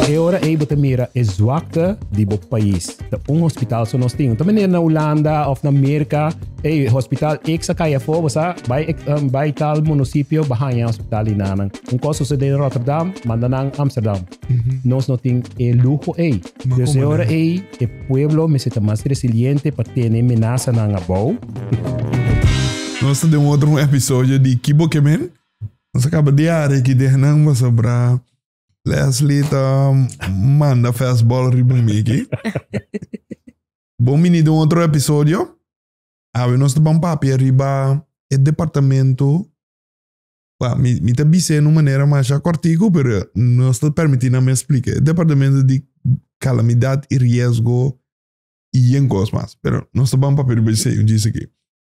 E ora é bota mira zwakte die bo país. Um hospital so nós temos. Também na Holanda ou na América, hospital ek sa kaya fo basta by tal município bahaya hospital inanan. Caso sucede em Rotterdam, manda nang Amsterdam. Nós não tem luxo aí. Dus ora o pueblo me senta mais resiliente para ter ameaça na abou. Nós temos outro episódio de Kibo Kemen. Nós acaba de que derramos sobre Lesley tá manda fastball ribbon aqui. Bom menino, outro episódio. Nós temos papel riba o departamento. Me tá dizendo de uma maneira mais cortico, mas nós está permitindo me explicar. O departamento de Kalamidat e Riesgo e em cosmas. Pero nós temos papel riba diz aqui.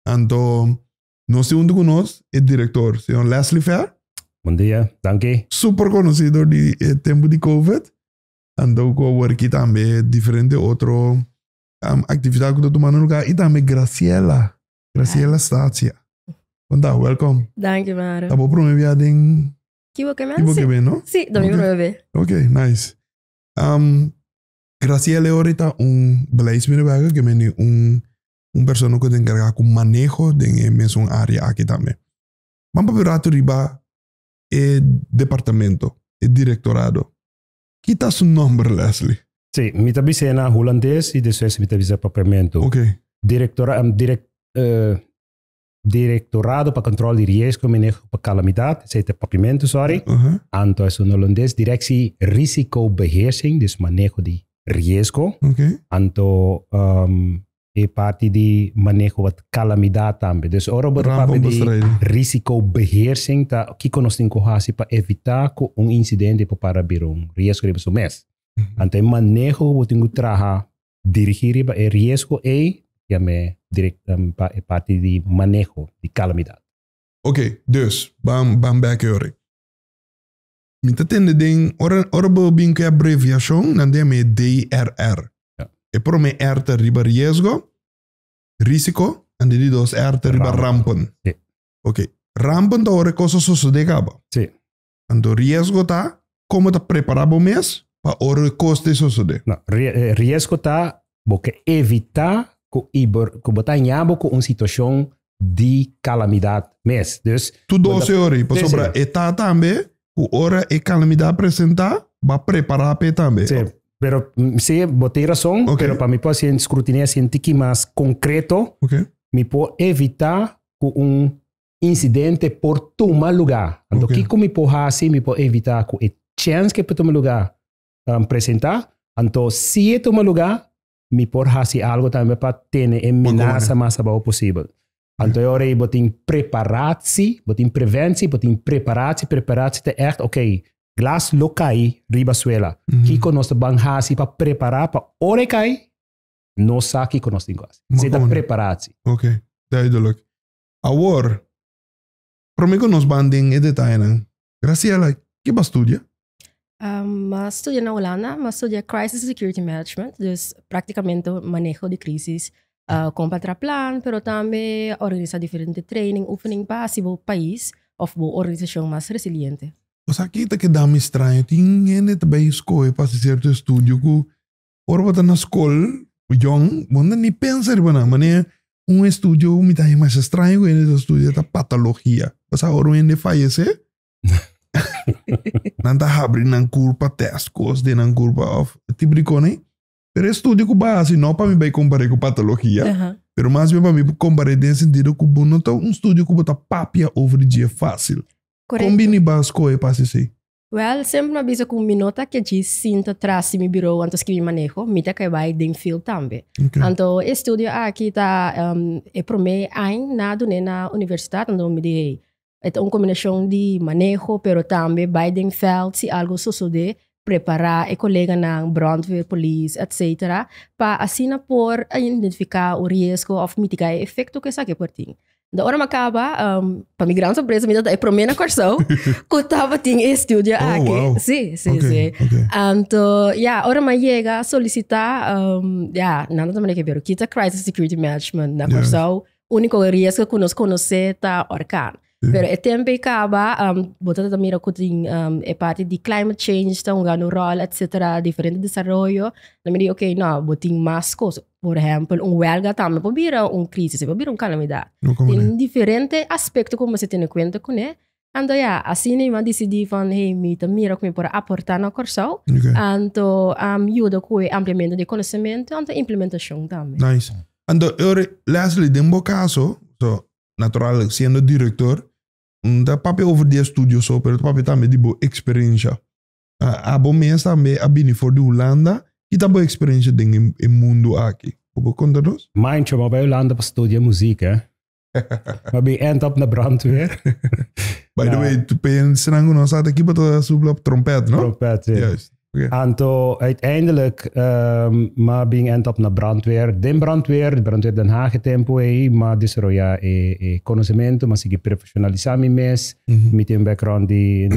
Então, nós temos conosco o diretor, senhor Lesley Fer. Bom dia, danke. Super conhecido de tempo de COVID. Andou com o aqui também diferente outro atividade que eu tomando lugar e também Graciëla Statia. Bom, welcome. Danke, Mara. Tá bom para mim viado em Kibo Kemen? Kibo Kemen, não? Sim, também para ver. Ok, nice. Graciëla ahorita beleidsmedewerker que me persona que tem encargado com manejo de mesma área aqui também. Vamos para o riba departamento, Direktorado. Que está seu nome, Lesley? Sim, me tabise na holandês e depois me tabise papiamento. Ok. Direktorado para Kontrol de Riesgo, Maneho para Kalamidat, esse é papiamento, sorry. Então, é no holandês, Directie Risicobeheersing, dus Maneho de Riesgo. Ok. Então, é parte de manejo de Kalamidat também. Dus ora bota parte de risikobeheersing tá que nós temos para evitar que incidente para vir risco de mês. Então manejo botin que traha dirigir o risco que é parte de manejo de Kalamidat. Ok, dus bam back ore. Me tá tendo den ora bem que abreviação não é DRR. E por me R riba riesgo, risiko, en die dos R riba rampen. Sí. Ok. Rampen ta ore cosa sucede caba. Sí. Ando riesgo ta, como ta preparabo mes, pa ore coste sucede. No, riesgo ta, porque evitar que botar nyabo com situação de calamidade mes. Dus, tu 12 ore, pa sobra eta tambe, ku ora e calamidade apresentar, ba preparar pe tambe. Sí. Pero sí, botei razão, pero para mim pode ser escrutínio científico mais concreto, me pode evitar que incidente por tomar lugar. Então, o que me pode fazer, me pode evitar que a chance que pode tomar lugar apresentar. Então, se tomar lugar, me pode fazer algo também para ter a ameaça mais boa possível. Então, eu botei preparar-se, botei prevenção, botei preparar-se é echt, glas lokai riba suela. Kiko nós banhasi para preparar para ore cai, nós sabe que nós temos. Se dá preparar-se. Ok, duidelijk. Agora, para mim que nós banding e detalhe, Graciëla, que você estuda? Mas estudia na Holanda, mas estudia Crisis Security Management, dus praticamente manejo de crisis, compatra plan, pero também organiza diferente training, oefening para o país of uma organização mais resiliente. O sea, kita que dá-me estranho, tinha net bij school, para certo estúdio, que ora bota na escola, young, bunda nem pensa, mané, estúdio, me tá mais estranho, esse estúdio da patologia. O sea, ora ele falece, não tá abrindo na curva test, coisa na curva of, tipo de coisa, pero estúdio que base, não para mim vai comparar com patologia, pero mais bem para mim comparar nesse sentido que não tá estúdio que bota papia over the dia fácil. Combine basco e passe assim. Well, sempre me avisa com minuto que diz sinta atrás de meu bureau antes que me manejo, me tá que vai den field também. Então, estudo aqui tá é primeiro ano na universidade, então me diz é uma combinação de manejo, pero também vai den field se algo suceder, preparar e colega na brandweer, police, etc. para assim por identificar o risco ou mitigar o efeito que isso por ti. Da hora acaba, para mim grande surpresa, me dá a primeira corção, que estava em estúdio aqui. Wow. Sim. Então, hora me chega a solicitar, nada também que ver, kita Crisis Security Management na corção, único risco que nós conhecemos tá orcan. Pero é tempo acaba, bota também mira que é parte de climate change, estão ganhando rol, etc. Diferente desenvolvimento. Na medida ok, não, botem mais coisas. Por exemplo, huelga também pode vir crise, pode vir calamidade. Tem diferentes aspectos como você tem em conta com ele. Então, assim eu decidi van hey, mira como para aportar na corso. Então, ajuda com o ampliamento de conhecimento e implementação também. Nice. Então, Lesley, de um caso, natural, sendo diretor, da papel over de estudio so, pero papel também de boa experiência. A bom mês também a bini for de Holanda e tá boa experiência dentro do mundo aqui. Como conta-nos? Mijn chama bij Holanda para estudar música. Maar ben end up na brandweer. By the way, tu pensa nango nós aqui para subir trompet, não? Trompet, ja. Juist. Okay. Anto uiteindelijk maar ben end up na brandweer. De brandweer Den Haag tempo maar dus er ja conhecimento, maar zich professionaliseren mes. Met een background die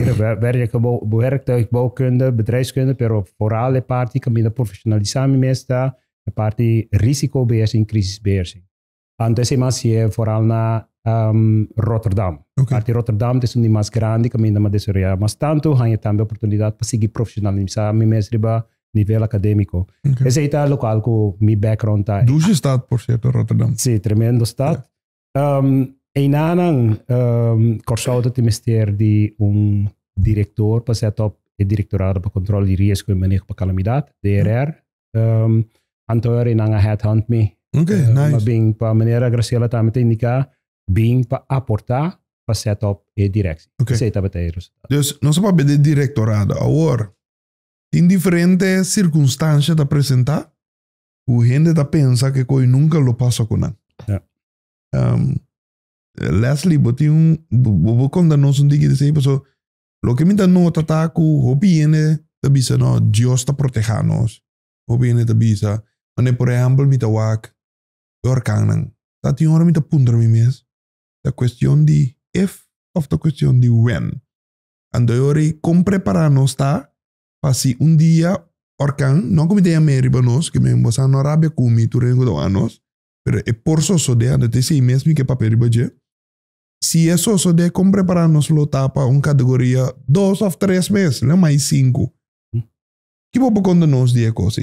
werktuigbouwkunde, bedrijfskunde, pero vooral de parte kan je professionaliseren mes daar. De parte risicobeheersing, crisisbeheersing. Anto esse mas vooral na Rotterdam. Okay. Parte Rotterdam is die mais grande, caminho da desarrollar. Mas tanto há também oportunidade para seguir profissionalizar meu mestre a nível acadêmico. Okay. Esse é o local com meu background tá. Doce estado, por certo, Rotterdam. Sim, tremendo estado. Em Nanang, Korshauta trimester de Direktor para set up o Direktorado para Kontrol de Riesgo e Maneho para Kalamidat, DRR. Antoer in Nanga headhunt me. Okay, nice. Maar bem para maneira Graciëla também tem indicar bem para aportar para set up e direção. Okay. Sei tá isso. Dus não só para de Direktorado, agora em diferentes circunstâncias de apresentar, o gente tá pensa que coi nunca lo passa com nada. Lesley, botinho, vou contar nós dia de sei, so lo que me dá nota tá com o viene da bisa no Dios tá proteger-nos. O viene da bisa, mas por exemplo, me tá wak orkanang. Tá tinha hora me tá punter me mes. Da questão de if of da questão de when. Ando ori com preparar-nos tá para se dia orkan, não como ideia meri banos, que me moça na Arábia comi tu rengo do anos, pero é por so de ando te sei mesmo que papel riba. Se é só de como preparar-nos lo tá para categoria 2 ou 3 meses, não mais 5. Que vou contar nos dia coisa?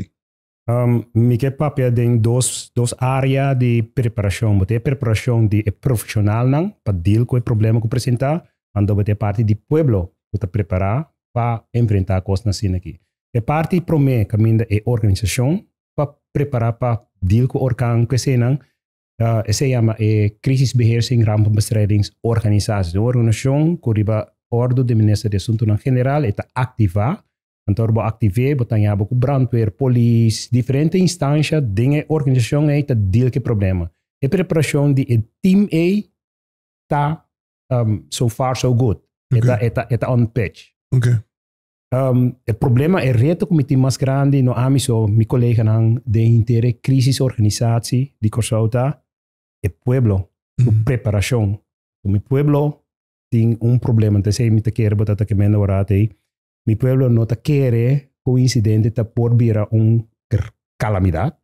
Mi que papel tem dois áreas de preparação. Bote preparação de profissional não para deal com o problema que apresentar, ando bote parte de pueblo para preparar para enfrentar coisas assim aqui. E parte pro me caminho é organização para preparar para deal com orkan que se não se chama crisisbeheersing rampenbestrijdingsorganisatie. De organisação que riba ordo de minister de assunto na general está ativar. Então, activar, botar com brandweer, polícia, diferentes instâncias, dinge organisação aí tá deal com problema. A preparação de team A tá so far so good. Está on pitch. Okay. O problema é reto com o time mais grande, no amiso, meu colega não de inteira crisisorganizatie de Korsauta, é pueblo, preparação. O meu pueblo tem problema, então se me te quer botar que me orate. Mi pueblo no te quiere coincidente te por vir calamidad.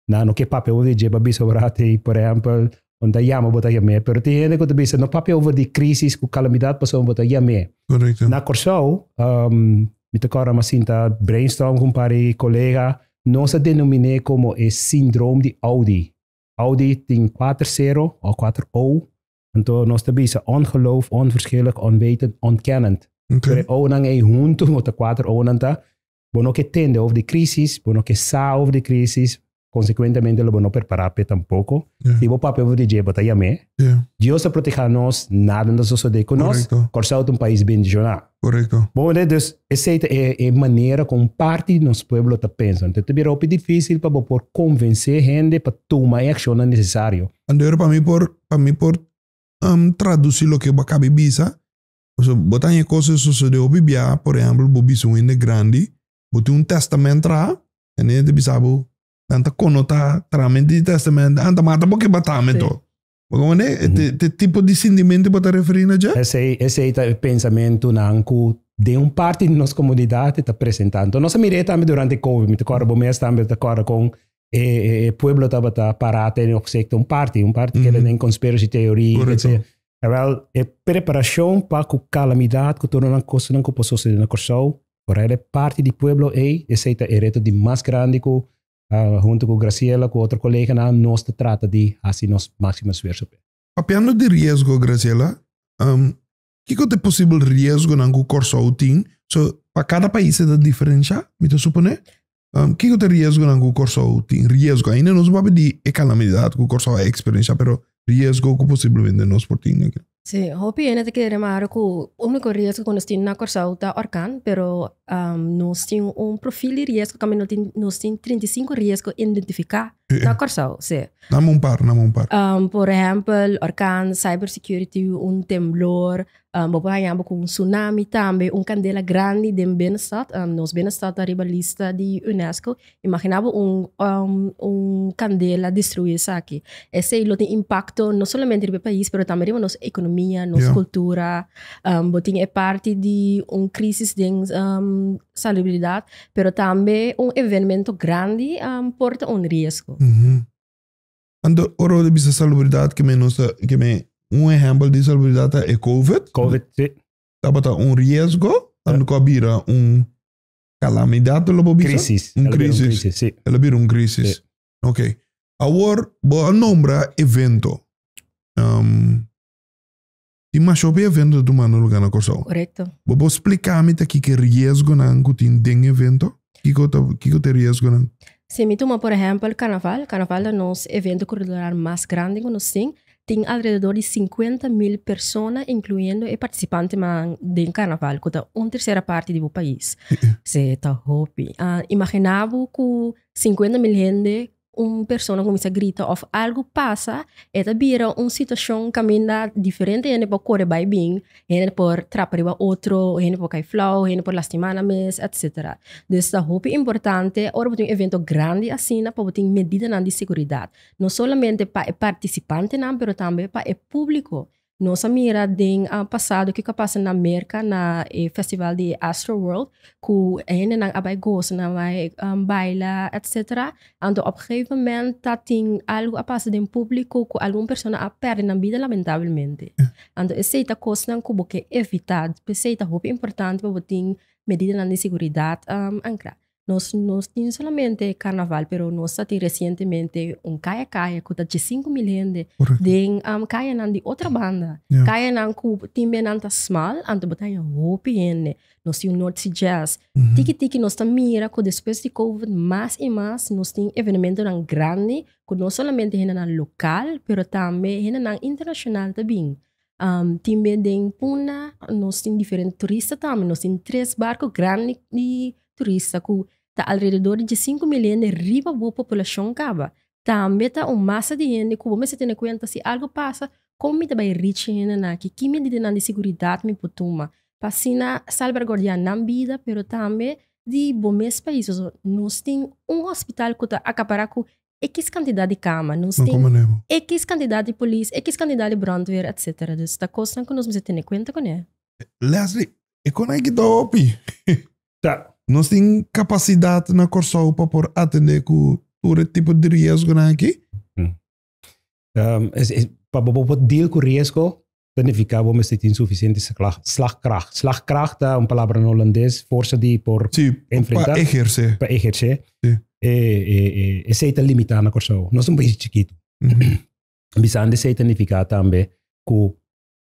No que papel over de babis obrate, por ejemplo, onde llama bota llame, pero te gente que te dice no papel over de crisis com calamidad pasou bota llame. Correcto. Na Korsau, mi te cora masinta brainstorm com pari colega, no se denomine como o síndrome de Audi. Audi tem 4-0 ou 4-O. Então nós te bisa ongeloof, onverschillig, onwetend, ontkennend. Okay. O nang e junto met de 4 onanta, bono que tende over de crisis, bono que sa over de crisis, consequentemente lo bono preparare tampoco. Si bo pape over de jeba ta yame. Dios te proteja-nos, nada nos sucede com nós. Korsau é país bendicionado. Correcto. Bom, dus essa é maneira como parte do nosso povo está pensando. Então, é muito difícil para por convencer gente para tomar a ação necessária. Andor para mim por traduzir o que eu acabei de dizer. So, botar coisas sucedeu bibia, por exemplo, bobiso em grande, botar testamento lá, e nem de bisabo, tanta conota, tramente de testamento, anta mata porque batamento. Como é tipo de sentimento para referir a já? Esse é o pensamento nanco de parte da nossa comunidade está apresentando. Nós miramos também durante o Covid, me agora mês também agora com o povo estava parado em parte que ele tem conspiracy theory, etc. Wel, a preparação para o Kalamidat, que torna uma coisa não posso ser na Corsão, por ela parte do pueblo esse é o reto de mais grande que junto com Graciëla, com outro colega, nós trata de assim nosso máximo esforço. Papiando de riesgo, Graciëla, que é possível riesgo na Corsão tem? So, para cada país é diferente, me supone? Que é riesgo na Corsão tem? Riesgo, ainda não se pode de Kalamidat, que Corsão é experiência, pero riesgo que possivelmente nós por ti. Sí, hopi ene te querer remar que o único riesgo que nós temos na Corsão tá orcan, pero nós temos perfil de riesgo que nós temos 35 riesgos identificar na Corsão, sim. Namo par. Por exemplo, orcan, cybersecurity, temblor, bopayamba com tsunami também, candela grande de bem-estar, nós bem-estar tá riba lista de UNESCO, imaginava candela destruída aqui. Esse tem impacto não somente no país, pero também riba nossa economia, nossa cultura, botin é parte de crise de salubridade, pero também evento grande porta risco. Ando oro de bisa salubridade que me exemplo de salubridade é COVID. COVID, sim. Tabata riesgo, ando cabira calamidade lobo bisa. Crisis. Crisis, sim. Ela vira crisis. Sí. Ok. Agora, boa nombra evento. Tem mais sobre evento do mano lugar na Corsão. Correto. Vou explicar-me aqui que riesgo não tem evento. Que é riesgo não? Se me toma, por exemplo, o carnaval é nosso evento cultural mais grande que nós temos. Tem alrededor de 50.000 pessoas, incluindo e participantes do carnaval, que é uma terceira parte do país. Se está hopi. Imaginava que 50.000 gente, pessoa começa a gritar, ou algo passa, e vira uma situação caminha diferente, e pode correr bem, e pode atrapalhar outro, e pode cair flow, e pode lastimar a mesa, etc. Então, é muito importante, ora, um evento grande assim, para ter medidas de segurança. Não somente para o participante, mas também para o público. Nossa mira den passado que passa na América na festival de Astro World que ainda não abai gosto na vai baila etc. Então op gegeven moment dat tem algo a passa den público que alguma pessoa a perde na vida lamentavelmente. Então esse é a coisa não que que evitar, esse é muito importante para ter medidas de segurança ancra. Nós temos somente carnaval, pero nós temos recentemente caia que está de 5.000 gente de caia de outra banda. Caia não que time não está small, então botaia hopi gente. Nós temos North Jazz. Tiki nós estamos mira que depois de COVID mais e mais nós temos eventos grande que não somente gente na local, pero também gente na internacional também. Time de Puna, nós temos diferentes turistas também. Nós temos 3 barcos grandes de turistas que está alrededor de 5.000 gente riba da população caba. Também está massa de gente que você tem conta se algo passa, como está bem rich gente na que me dá de segurança me potuma. Passina salvaguardar na vida, pero também de bons países. Nós temos hospital que está acaparar com X quantidade de cama, nós temos X quantidade de polícia, X quantidade de brandweer, etc. Então, esta coisa que nós temos conta com ela. Lesley, é como é que está opi? Tá. Nós temos capacidade na Corsão para atender com todo tipo de risco aqui? Para deal com risco, significa que você tem suficiente slagkracht. Slagkracht é uma palavra em holandês, força de por enfrentar. Para exercer. Para exercer. Esse é limitado na Corsão. Nós somos um país chiquito. Bisando esse significa também que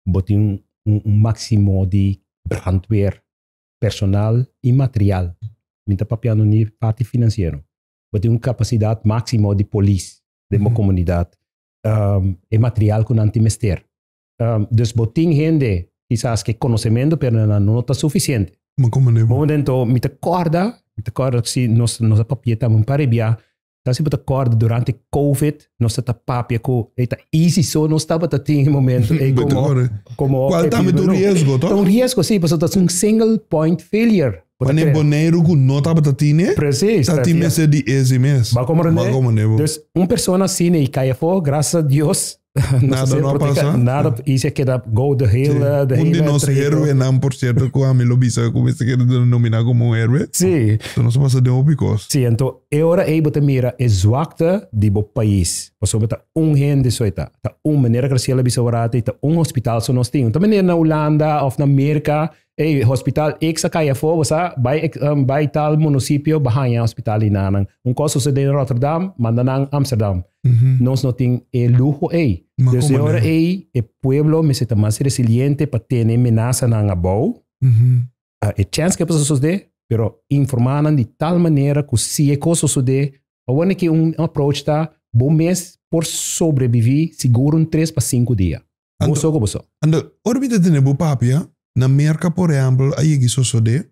você tem máximo de brandweer, personal e material. Minta papiando na parte financeira. Você tem uma capacidade máxima de polícia, de uma comunidade. E material que não tem mestre. Dus você tem gente, quizás que conhecimento, mas não está suficiente. Então, me acorda se nossa papia está um paribia. Então, se você acorda durante COVID, nossa papia que está easy, só não estava até no momento. Como qual também do risco, tá? Um risco, sim, porque está um single point failure. Mas é boneiro que não estava até, né? Precis. Está de esse mês. Então, uma pessoa assim e cai fora, graças a Deus, Nada não passa. Nada, isso é que dá go de hele... De nosso héroe, não, por certo, que a Milo Bisa, como você quer denominar como um héroe. Sim. Então, não se passa de óbicos. Sim, então, agora aí você mira a zwakte do país. Por exemplo, tá gente só está. Tá maneira Graciëla Bisa warate, tá hospital só nós temos. Também na Holanda ou na América, hospital X kaya fo, você vai tal município, bahaya hospital inanang. Caso sucede em Rotterdam, manda nang Amsterdam. Nós não tem luxo aí. Então, agora aí, o pueblo me senta mais resiliente para ter amenaça na abau. É chance que pode suceder, pero informando de tal maneira que se é coisa suceder, agora que approach tá bom mês por sobreviver seguro 3 para 5 dias. Boso ko boso. Ando, orbita tenebo papia, na América, por exemplo, aí que sucede,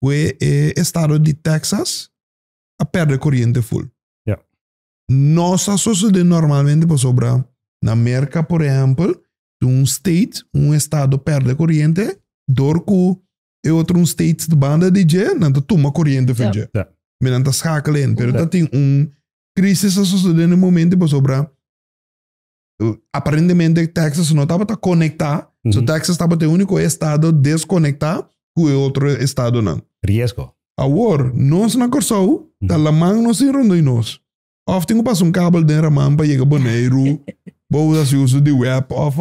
o estado de Texas a perde corrente full. Nossa sucede normalmente por sobra na América, por exemplo, state, estado perde corrente, dorco e outro state de banda de je, não toma corrente fez. Mas não schakelen, pero tem crise sucede no momento por sobra. Aparentemente Texas não estava conectar, so Texas estava o único estado desconectar com o outro estado não. Riesgo. Agora, nós na Corsau, tá lá mão nós irando nós. Of tenho passo cabo de ramam para chegar boneiro, boa se uso de web, of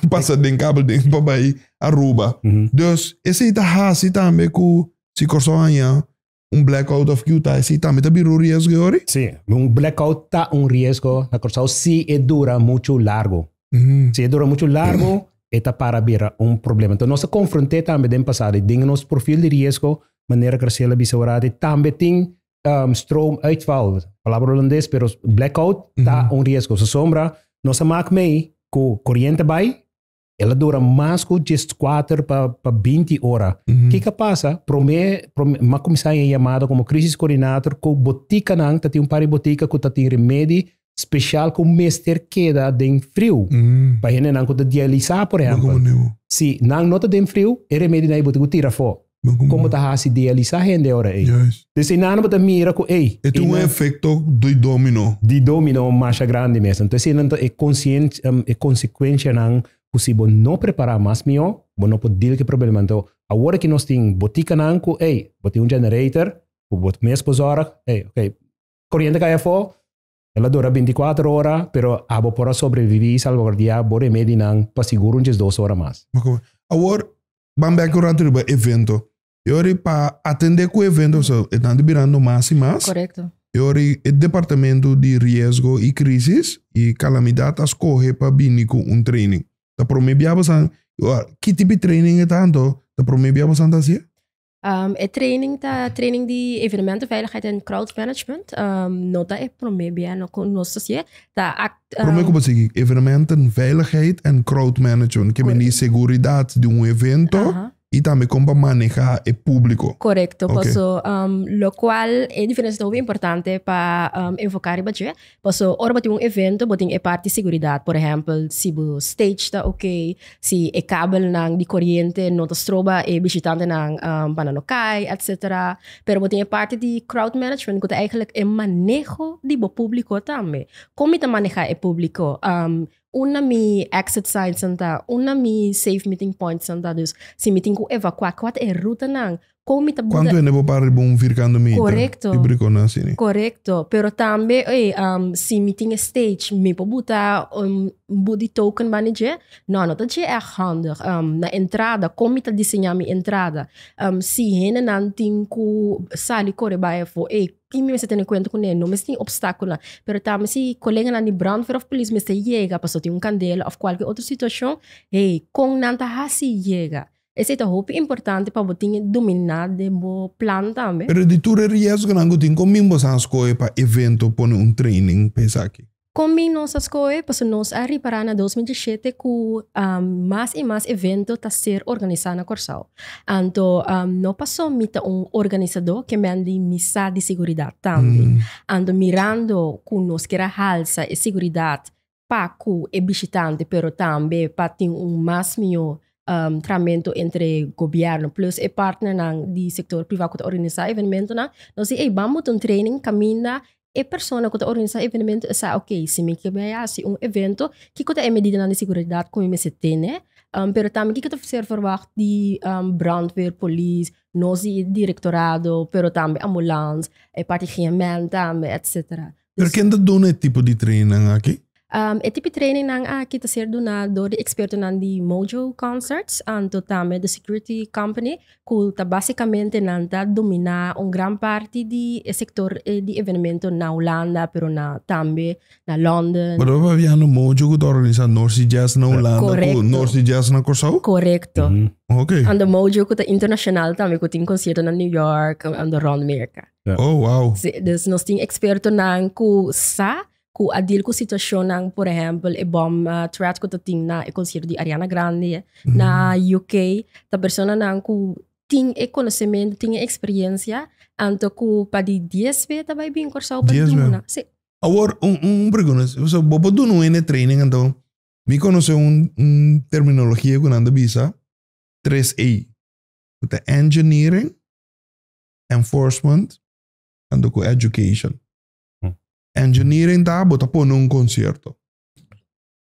passa de cabo de para ir Aruba. Dus esse tá hasi também com se Corsau anya blackout of Utah, esse também tá biro riesgo ori? Sim, blackout tá riesgo na Corsau se dura muito largo. Se dura muito largo, está para vir problema. Então nós confrontamos também no passado, dentro nosso perfil de riesgo, maneira Graciëla Bisa warate, também tem stroomuitval, palavra holandês, pero blackout tá riesgo. Se sombra, nós maak mee que corrente vai, ela dura mais que 4 para 20 horas. O que passa? Mas começar a chamada como crise coordenador, que botica não, tem par de botica que tem remédio especial que o mestre queda de frio. Para ele não que dialisar, por exemplo. Se não tem frio, o remédio não é botica tira fora. Como tá se dialisar gente agora aí. Então, não bota mira com ei. É um efeito de domino. De domino mais grande mesmo. Então, se não é consciente, é consequência não possível não preparar mais melhor, não pode dizer que problema. Então, agora que nós temos botica não com ei, bota generator, bota mês por hora, ok, corrente cai fora, ela dura 24 horas, pero abo para sobreviver e salvaguardar o remédio não para seguro 2 horas mais. Agora, vamos ver o evento. E ora, para atender com o evento, estão virando mais e mais. Correto. E ora, o departamento de riesgo e crises e Kalamidat escolhe para vir com training. Da promebiamos que tipo de training é tanto? Da promebiamos assim? É training de evenementen, veiligheid en crowdmanagement. Nota é promebiano com nós assim. Promebiano como assim? Evenementen, veiligheid en crowdmanagement. Que é seguridade de evento. E também como manejar o público. Correcto. Okay. Lo cual é diferença muito importante para enfocar o budget. Ora tem evento, tem parte de seguridade. Por exemplo, se o stage está ok, se o cable de corrente não está estroba, e visitante para não cair, etc. Pero tem parte de crowd management, que eigenlijk é manejo do público também. Como manejar o público? Mi exit signs santa, mi safe meeting points santa, dus si meeting ko evacuar, quat é ruta nang. Quanto é nebo para bom vircando meter? Correcto. Correcto. Pero também, si meeting stage, me po buta body token manager, não tá é handig. Na entrada, como tá desenhar minha entrada. Si hena não tem ku sali corre baia fo, kimi você tem conta com ele, não mas tem obstáculo. Pero também se colega na brandweer of police mas chega, passou tem candela ou qualquer outra situação, com nanta hasi chega. Esse é muito importante para você dominar o plano também. Mas de tudo riesgo não tem como você escolher para evento para training pensar aqui. Como nós escolhemos, porque nós arribamos na 2017 que mais e mais eventos a ser organizados na Corsau. Então, não passou mita organizador que mende missa de seguridade também. Então, mirando que nós queremos halsa e seguridade para o visitante, pero também para ter mais melhor tratamento entre governo plus e partner de sector privado que organiza evento nós vamos training caminha e persona que organiza evento essa ok, se me que vai assim evento que é medida na seguridade como me se tem, pero também que ser verwacht die brandweer, police, nós Direktorado, pero também ambulance, partigement também, etc. Pero quem está dando esse tipo de training aqui? E tipo de training nang kita ser donado de experto nan di Mojo Concerts anto também da security company que basicamente nanta domina gran parte di sector di evento na Holanda pero na também na London. Pero havia no Mojo que organiza North Jazz na Holanda, North Jazz na Curaçao? Correcto. Okay. And the Mojo que internacional também que tem concerto na New York and around America. Oh wow. Dus nós tem experto nang ku sa ku adil ko sitwasyon ng, por example, bomb threat ko tating na consider di Ariana Grande na UK, ta persona nang ku ting conhecimento, ting experiência, anto ku pa di 10 vezes tabay bing korsaw pa di muna. Agora, pergunta, você bobo do no training então, me conhece terminologia que nanda bisa 3A, the engineering, enforcement, and the education. Engineering tá, bota pôr num concerto.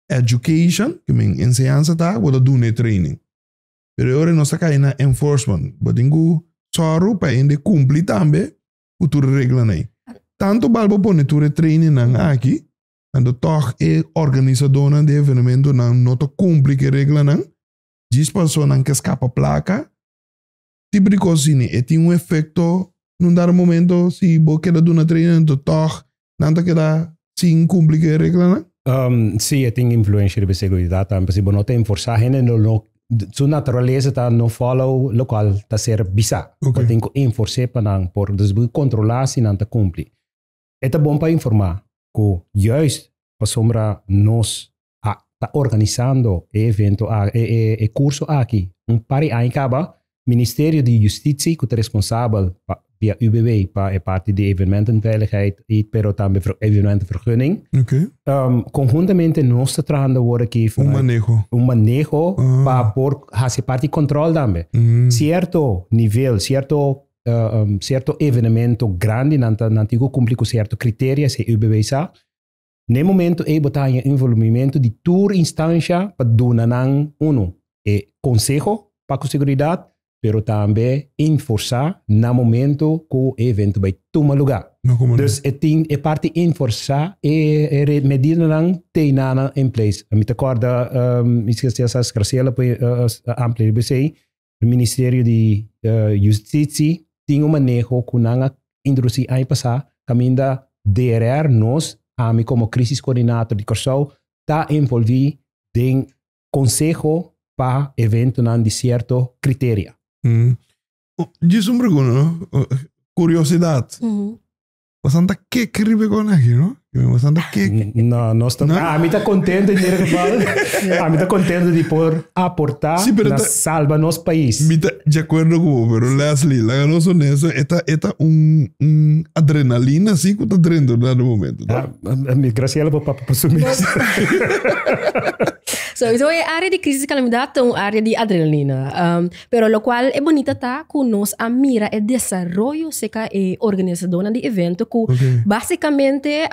Education, que me ensinança tá, bota doen training. Pero agora nós tá na enforcement, bota ingu soro para ende cumprir também o tu regla nei. Tanto balbo pone tu training nang aqui, ando toch organizador de evento nang nota cumprir que regla nang, diz pessoa nang que escapa placa, tipo de coisa e tem efeito num dado momento se bo queda doen training do toch nanta que dá sem cumprir a regra, né? Sim, tem influência de Seguridat, mas se não tem força, sua natureza tá não follow local tá ser bisa. Tem que enforcer para por controlar se não tá cumprir. É bom para informar que juist para sombra nós tá organizando evento curso aqui. Pari acaba Ministério de Justiça que é responsável via UBW para parte de evenementenveiligheid, pero também evenementenvergunning. Conjuntamente nós estamos trabalhando agora aqui um manejo para fazer parte de controle também. Certo nível, certo evento grande, não tem que cumprir com certo critérios e UBW sa. No momento botar em envolvimento de toda instância para donar consejo para a seguridade, pero também enforçar no momento que o evento vai tomar lugar. Então, é parte enforçar e medida não tem nada em place. A mim te acorda, esqueci essas Graciëla para ampliar o Ministério de Justiça tem manejo que não introduzir aí passar, caminho da DRR, nós, a mim como crisis coordenador de Curaçao, está envolvido em consejo para evento não de certo critério. Diz pergunta, curiosidade. Bastante que riba com aqui, não? Bastante que. Não, nós estamos. A mim está contente de a mim está contente de por aportar na salva nosso país. Me está de acordo com o pero Lesley, lá nós honesto, eta adrenalina assim que está treinando no momento. A minha Graciëla para sumir. So, isso é área de crise de calamidade, uma área de adrenalina. Pero lo qual é bonita tá que nós a mira é desenvolvimento seca é organizadora de evento que basicamente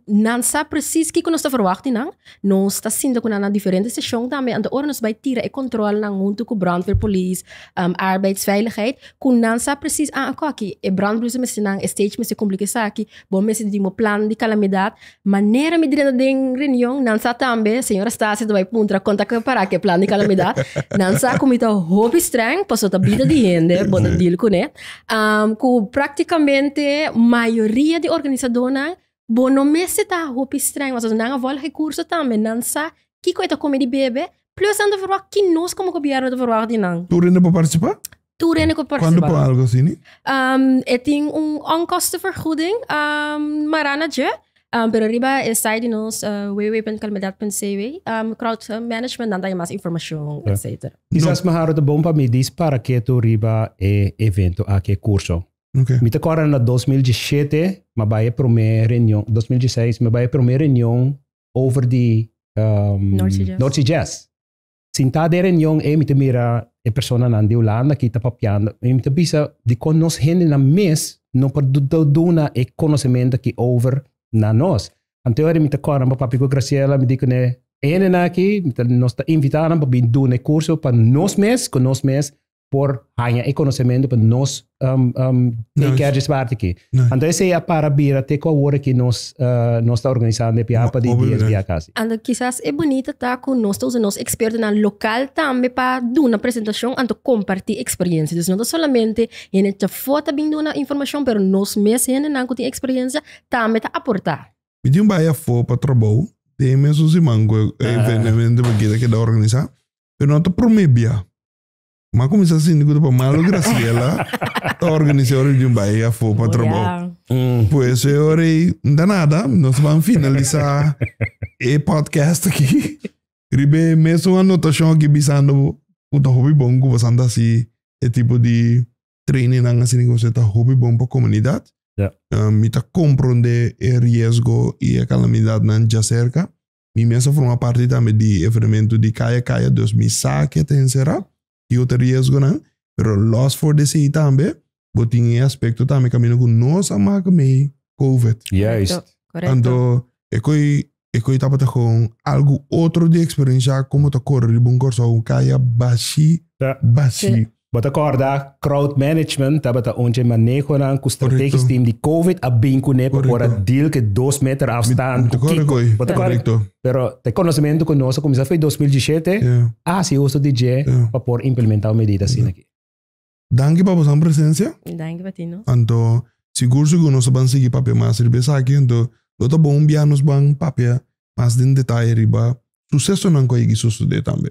não sabe precis que nós está verwachten não. Nós está sendo com na diferente sessão também, ante ora nós vai tirar e controle na junto com brandweer police, arbeidsveiligheid, que não sabe precis aqui é brandweer mas não stage mas é complicado aqui, bom mas de mo plan de calamidade, maneira me direta de reunião, não sabe também, senhora Statia vai puntra conta que para que plan de calamidade, não sabe como está hobby streng, passou a vida de gente, bota deal com né, que praticamente maioria de organizadores bom não me se tá hobby streng, mas não há recurso também, não sabe que coisa come de bebê, plus anda verwacht que nós como governo de verwacht não. Tu ainda para participar? Tu ainda para participar. Quando para algo assim? Tem onkostenvergoeding, marana je. Pero riba é site nos www.kalamidat.cw crowd management dan tayo mais informação, etc. Quizás maharo de bom para me diz para que tu riba é evento aqui curso. Me te acorda na 2017, me vai a primeira reunião, 2016, me vai a primeira reunião over the North Sea Jazz. Sinta de reunião e me te mira a persona na de Holanda que está papiando. E me te bisa de con nos gente na mes não pode dar e conhecimento que over na nós. Anterior me te cora para papi com Graciëla me diz né ene aqui nós está invitando para vir do curso para nós mes com nós mes por ganhar e conhecimento para nós quer desbarte aqui. Então esse é para vir até com a hora que nós está organizando para de dias via casa. Ando quizás é bonito tá com nós todos nós expertos na local também para dar uma apresentação ando compartilhar experiências. Não solamente em te foto bem dar informação, pero nós mesmos não com experiência também tá aportar. Me diz vai a for para trabalho, tem mesmo os mango evento que da organizar, pero não te promebia. Mas começa assim, digo para malo Graciëla, a organizadora de Bahia foi para trabalho. Pois é hora não dá nada, nós vamos finalizar o podcast aqui. Ribe mesmo uma anotação aqui bisando o da hobby bom, conversando assim, é tipo de training assim que você tá hobby bom para a comunidade. Me tá compreender o riesgo e a Kalamidat nan já cerca. Me mesmo foi uma parte também de evento de Caia 2007 que será. E outro riesgo não, pero loss for the sea também, botinha aspecto também caminho com nós a marca meio COVID. Yes. Correto. Então, eu estava com algo outro de experiência como tá correr bom curso caia baixi. Bota acordar crowd management, tá onde manejo na com estratégias team de COVID a bem com nepa por a deal que 2 metros afstand. Correto. Pero te conhecimento com nós começou foi 2017. Se uso DJ para por implementar medidas assim aqui. Danke para vossa presença. Danke para ti, não? Então, seguro que nós vamos seguir papel mais riba aqui, então, eu bom enviar nos bang papel mais de detalhe riba. Sucesso não consegue suceder também.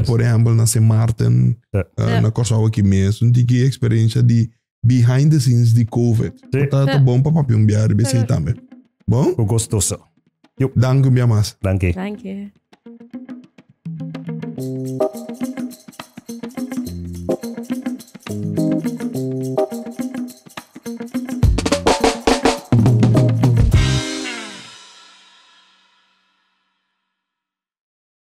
Por exemplo, na St. Martin, na Konsehero aqui mesmo, tem que experiência de behind the scenes de COVID. Tá bom para papel enviar riba também. Bom? Gostoso. Danke, mais. Danke. Danke.